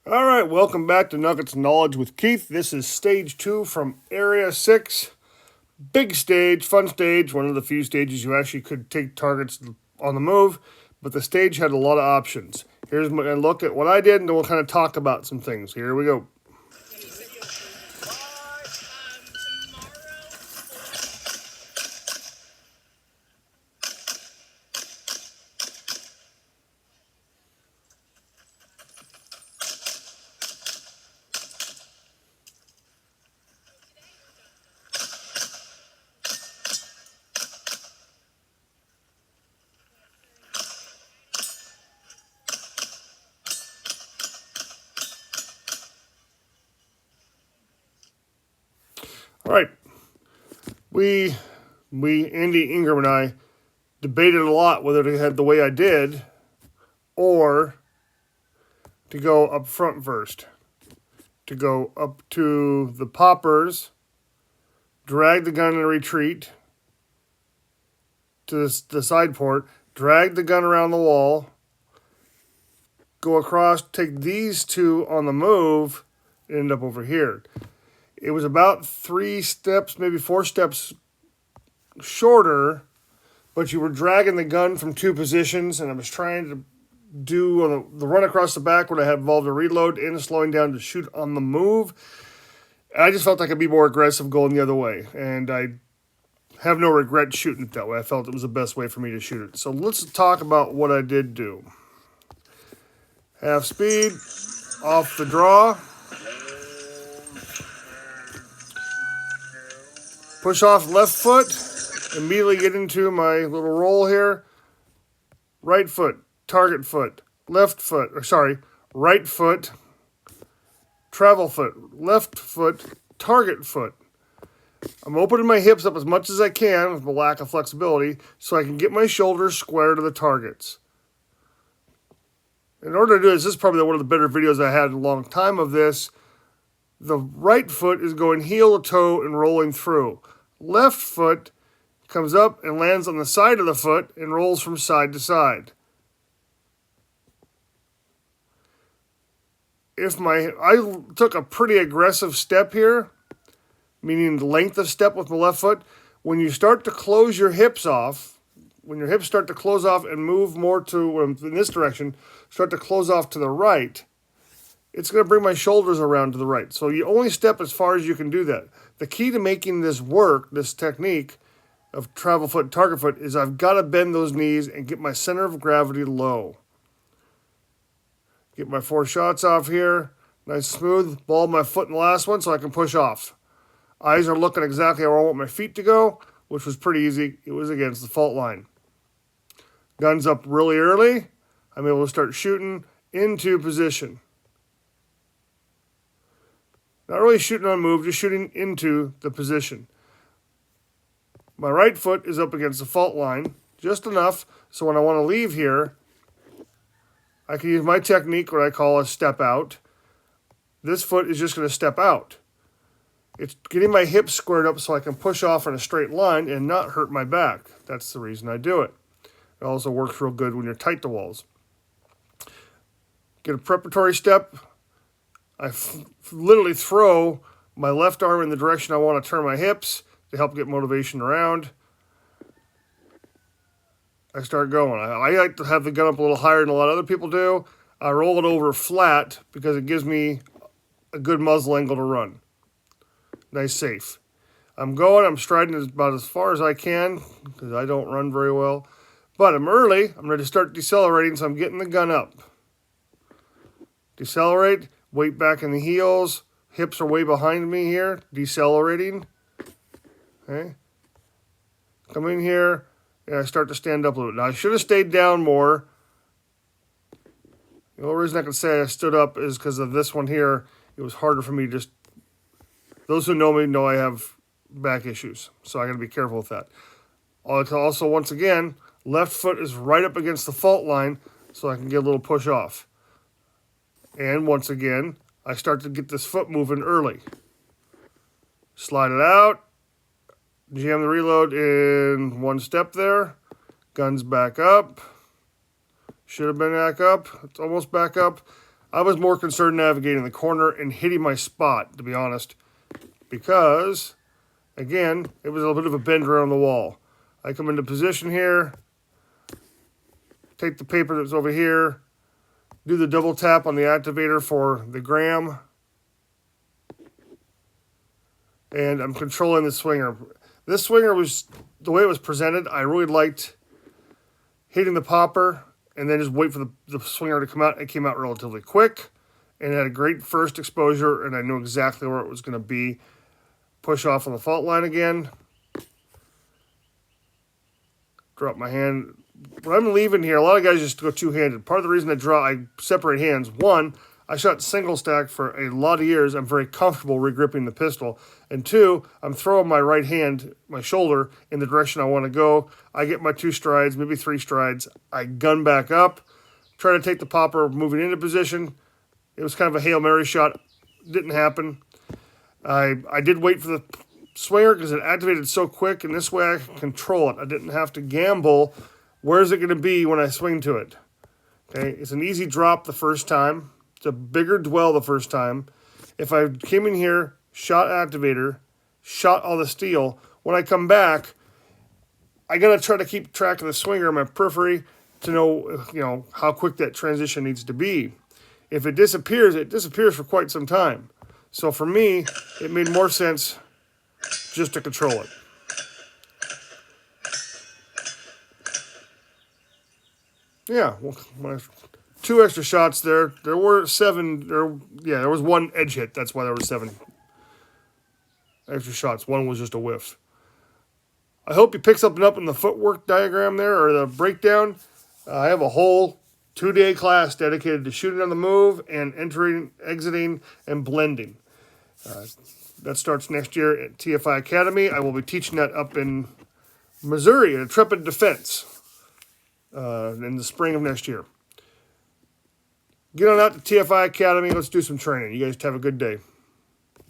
All right, welcome back to Nuggets Knowledge with Keith. This is stage 2 from Area 6. Big stage, fun stage, one of the few stages you actually could take targets on the move, but the stage had a lot of options. Here's a look at what I did, and then we'll kind of talk about some things. Here we go. All right, we, Andy Ingram and I, debated a lot whether to head the way I did or to go up front first. To go up to the poppers, drag the gun and retreat to the side port, drag the gun around the wall, go across, take these two on the move, and end up over here. It was about 3 steps, maybe 4 steps shorter, but you were dragging the gun from 2 positions, and I was trying to do the run across the back when I had involved a reload and slowing down to shoot on the move. And I just felt I could be more aggressive going the other way, and I have no regret shooting it that way. I felt it was the best way for me to shoot it. So let's talk about what I did do. Half speed, off the draw. Push off left foot, immediately get into my little roll here. Right foot, target foot, right foot, travel foot, left foot, target foot. I'm opening my hips up as much as I can with the lack of flexibility so I can get my shoulders square to the targets. In order to do this is probably one of the better videos I had in a long time of this. The right foot is going heel to toe and rolling through. Left foot comes up and lands on the side of the foot and rolls from side to side. I took a pretty aggressive step here, meaning the length of step with my left foot. When you start to close your hips off, when your hips start to close off and move more to, in this direction, start to close off to the right, it's going to bring my shoulders around to the right. So you only step as far as you can do that. The key to making this work, this technique of travel foot and target foot, is I've got to bend those knees and get my center of gravity low. Get my 4 shots off here. Nice smooth. Ball my foot in the last one so I can push off. Eyes are looking exactly where I want my feet to go, which was pretty easy. It was against the fault line. Guns up really early. I'm able to start shooting into position. Not really shooting on move, just shooting into the position. My right foot is up against the fault line, just enough so when I want to leave here, I can use my technique, what I call a step out. This foot is just going to step out. It's getting my hips squared up so I can push off in a straight line and not hurt my back. That's the reason I do it. It also works real good when you're tight to walls. Get a preparatory step. I literally throw my left arm in the direction I want to turn my hips to help get motivation around. I start going. I like to have the gun up a little higher than a lot of other people do. I roll it over flat because it gives me a good muzzle angle to run. Nice safe. I'm going. I'm striding about as far as I can because I don't run very well. But I'm early. I'm ready to start decelerating, so I'm getting the gun up. Decelerate. Weight back in the heels. Hips are way behind me here. Decelerating. Okay. Come in here. And I start to stand up a little bit. Now, I should have stayed down more. The only reason I can say I stood up is because of this one here. It was harder for me to just... Those who know me know I have back issues, so I got to be careful with that. Also, once again, left foot is right up against the fault line, so I can get a little push off. And once again, I start to get this foot moving early. Slide it out. Jam the reload in 1 step there. Guns back up. Should have been back up. It's almost back up. I was more concerned navigating the corner and hitting my spot, to be honest, because, again, it was a little bit of a bend around the wall. I come into position here, take the paper that's over here, do the double tap on the activator for the gram, and I'm controlling the swinger. This swinger was, the way it was presented, I really liked hitting the popper and then just wait for the swinger to come out. It came out relatively quick and had a great first exposure, and I knew exactly where it was going to be. Push off on the fault line again. Drop my hand. When I'm leaving here, a lot of guys just go two-handed. Part of the reason I separate hands, one, I shot single stack for a lot of years. I'm very comfortable regripping the pistol. And two, I'm throwing my right hand, my shoulder, in the direction I want to go. I get my 2 strides, maybe 3 strides. I gun back up, try to take the popper moving into position. It was kind of a Hail Mary shot. Didn't happen. I did wait for the swinger because it activated so quick, and this way I can control it. I didn't have to gamble. Where's it going to be when I swing to it? Okay, it's an easy drop the first time. It's a bigger dwell the first time. If I came in here, shot activator, shot all the steel, when I come back, I got to try to keep track of the swinger in my periphery to know, how quick that transition needs to be. If it disappears for quite some time. So for me, it made more sense just to control it. Yeah, well, 2 extra shots there. There were 7. There was 1 edge hit. That's why there were 7 extra shots. 1 was just a whiff. I hope you pick something up in the footwork diagram there, or the breakdown. I have a whole 2-day class dedicated to shooting on the move and entering, exiting, and blending. That starts next year at TFI Academy. I will be teaching that up in Missouri at Intrepid Defense in the spring of next year. Get on out to TFI Academy. Let's do some training. You guys have a good day.